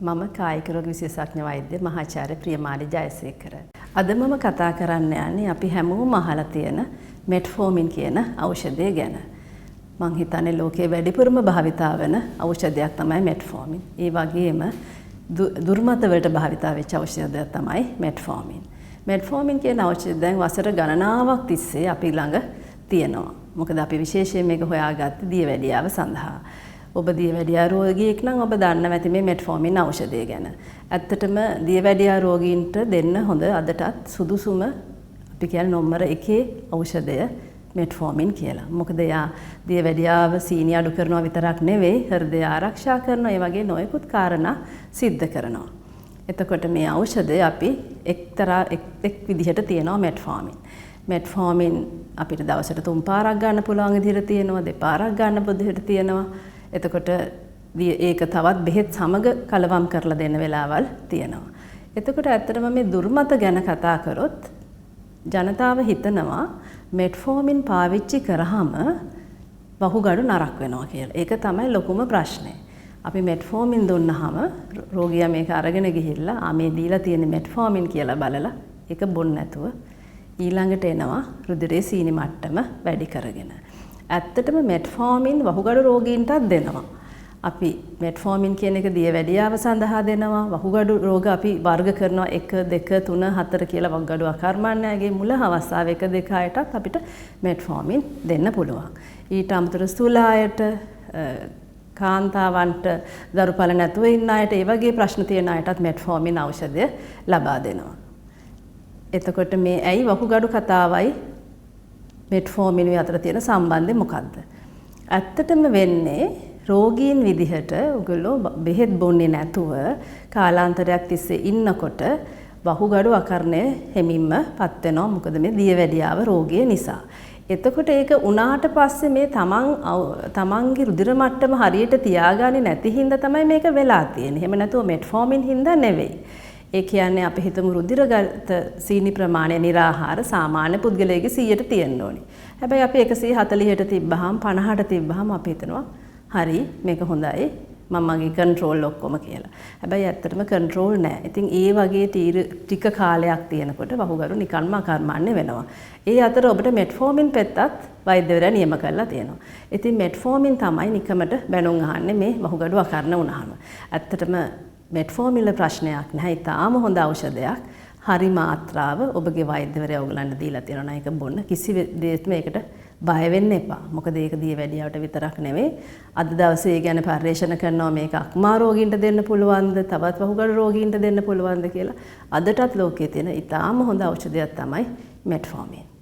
මම කායික රෝග විශේෂඥ වෛද්‍ය මහාචාර්ය ප්‍රියමාලි ජයසේකර. අද මම කතා කරන්න යන්නේ අපි හැමෝම අහලා තියෙන මෙට්ෆෝමින් කියන ඖෂධය ගැන. මං හිතන්නේ ලෝකයේ වැඩිපුරම භාවිතා වෙන ඖෂධයක් තමයි මෙට්ෆෝමින්. ඒ වගේම දුර්මත වලට භාවිතා වෙච්ච ඖෂධයක් තමයි මෙට්ෆෝමින්. මෙට්ෆෝමින් කියන ඖෂධය දැන් වසර ගණනාවක් තිස්සේ අපි ළඟ තියෙනවා. මොකද අපි විශේෂයෙන් මේක හොයාගත්තේ දියවැඩියාව සඳහා. ඔබ දියවැඩියා රෝගියෙක් නම් ඔබ දන්නවා ඇති මේ මෙට්ෆෝමින් ඖෂධය ගැන. ඇත්තටම දියවැඩියා රෝගීන්ට දෙන්න හොඳ අදටත් සුදුසුම අපි කියන නම්බර 1 ඖෂධය මෙට්ෆෝමින් කියලා. මොකද යා දියවැඩියාව සීනි අඩු කරනවා විතරක් නෙවෙයි හෘදය ආරක්ෂා කරනවා ඒ වගේ නොයෙකුත් කාරණා සිද්ධ කරනවා. එතකොට මේ ඖෂධය අපි එක්තරා එක් විදිහට තියෙනවා මෙට්ෆෝමින්. මෙට්ෆෝමින් අපිට දවසට 3 පාරක් ගන්න පුළුවන් විදිහට තියෙනවා 2 පාරක් ගන්න විදිහට තියෙනවා. එතකොට ඒක තවත් බෙහෙත් සමග කලවම් කරලා දෙන්න වෙලාවල් තියෙනවා. එතකොට ඇත්තටම මේ දුර්මත ගැන කතා කරොත් ජනතාව හිතනවා මෙට්ෆෝමින් පාවිච්චි කරාම වහුගඩු නරක් වෙනවා කියලා. ඒක තමයි ලොකුම ප්‍රශ්නේ. අපි මෙට්ෆෝමින් දුන්නාම රෝගියා මේක අරගෙන ගිහිල්ලා මේ දීලා තියෙන මෙට්ෆෝමින් කියලා බලලා ඒක බොන්න නැතුව ඊළඟට එනවා රුධිරයේ සීනි මට්ටම වැඩි කරගෙන. ඇත්තටම මෙට්ෆෝමින් වහුගඩු රෝගීන්ටත් දෙනවා. අපි මෙට්ෆෝමින් කියන එක දියවැඩියාව සඳහා දෙනවා. වහුගඩු රෝග අපි වර්ග කරනවා 1 2 3 4 කියලා වහුගඩු අකර්මණ්‍යයේ මුල අවස්ථාවේ 1 2 6ටත් අපිට මෙට්ෆෝමින් දෙන්න පුළුවන්. ඊට අමතරව සුලායට කාන්තාවන්ට දරුපල නැතුව ඉන්න අයට ඒ වගේ ප්‍රශ්න තියෙන අයටත් මෙට්ෆෝමින් ඖෂධය ලබා දෙනවා. එතකොට මේ ඇයි වහුගඩු කතාවයි මෙට්ෆෝමින් අතර තියෙන සම්බන්ධය මොකක්ද? ඇත්තටම වෙන්නේ රෝගීන් විදිහට ඔයගොල්ලෝ බෙහෙත් බොන්නේ නැතුව කාලාන්තරයක් තිස්සේ ඉන්නකොට වහුගඩු අකර්ණය හැමින්මපත් වෙනවා. මොකද මේ දියවැඩියාව රෝගය නිසා. එතකොට ඒක උනාට පස්සේ මේ තමන්ගේ රුධිර මට්ටම හරියට තියාගන්නේ නැති හින්දා තමයි මේක වෙලා තියෙන්නේ. එහෙම නැතුව මෙට්ෆෝමින් හින්දා නෙවෙයි. ඒ කියන්නේ අපි හිතමු රුධිරගත සීනි ප්‍රමාණය निराහාර සාමාන්‍ය පුද්ගලයෙකුගේ 100ට තියෙන්න ඕනේ. හැබැයි අපි 140ට තිබ්බහම 50ට තිබ්බහම අපි හිතනවා හරි මේක හොඳයි මම මගේ කන්ට්‍රෝල් ඔක්කොම කියලා. හැබැයි ඇත්තටම කන්ට්‍රෝල් නැහැ. ඉතින් ඒ වගේ ටික කාලයක් තියෙනකොට වහුගඩු නිකන්ම අකර්මණ්‍ය වෙනවා. ඒ අතර ඔබට මෙට්ෆෝමින් පෙත්තත් වෛද්‍යවරයා නියම කරලා තියෙනවා. ඉතින් මෙට්ෆෝමින් තමයි නිකමට බැනුම් අහන්නේ මේ වහුගඩු අකර්ණ වුණාම. ඇත්තටම මෙට්ෆෝමින් ප්‍රශ්නයක් නැහැ. ඊටාම හොඳ ඖෂධයක්. හරි මාත්‍රාව ඔබගේ වෛද්‍යවරයා ඔයගලන්ට දීලා තියෙනවා. ඒක බොන්න කිසි දෙයක් මේකට බය වෙන්න එපා. මොකද ඒක දියවැඩියාවට විතරක් නෙවෙයි. අද දවසේ ගැන පරිශන කරනවා මේක අක්මා රෝගීන්ට දෙන්න පුළුවන්ද, තවත් වහුගඩු රෝගීන්ට දෙන්න පුළුවන්ද කියලා. අදටත් ලෝකයේ තියෙන ඊටාම හොඳ ඖෂධයක් තමයි මෙට්ෆෝමින්.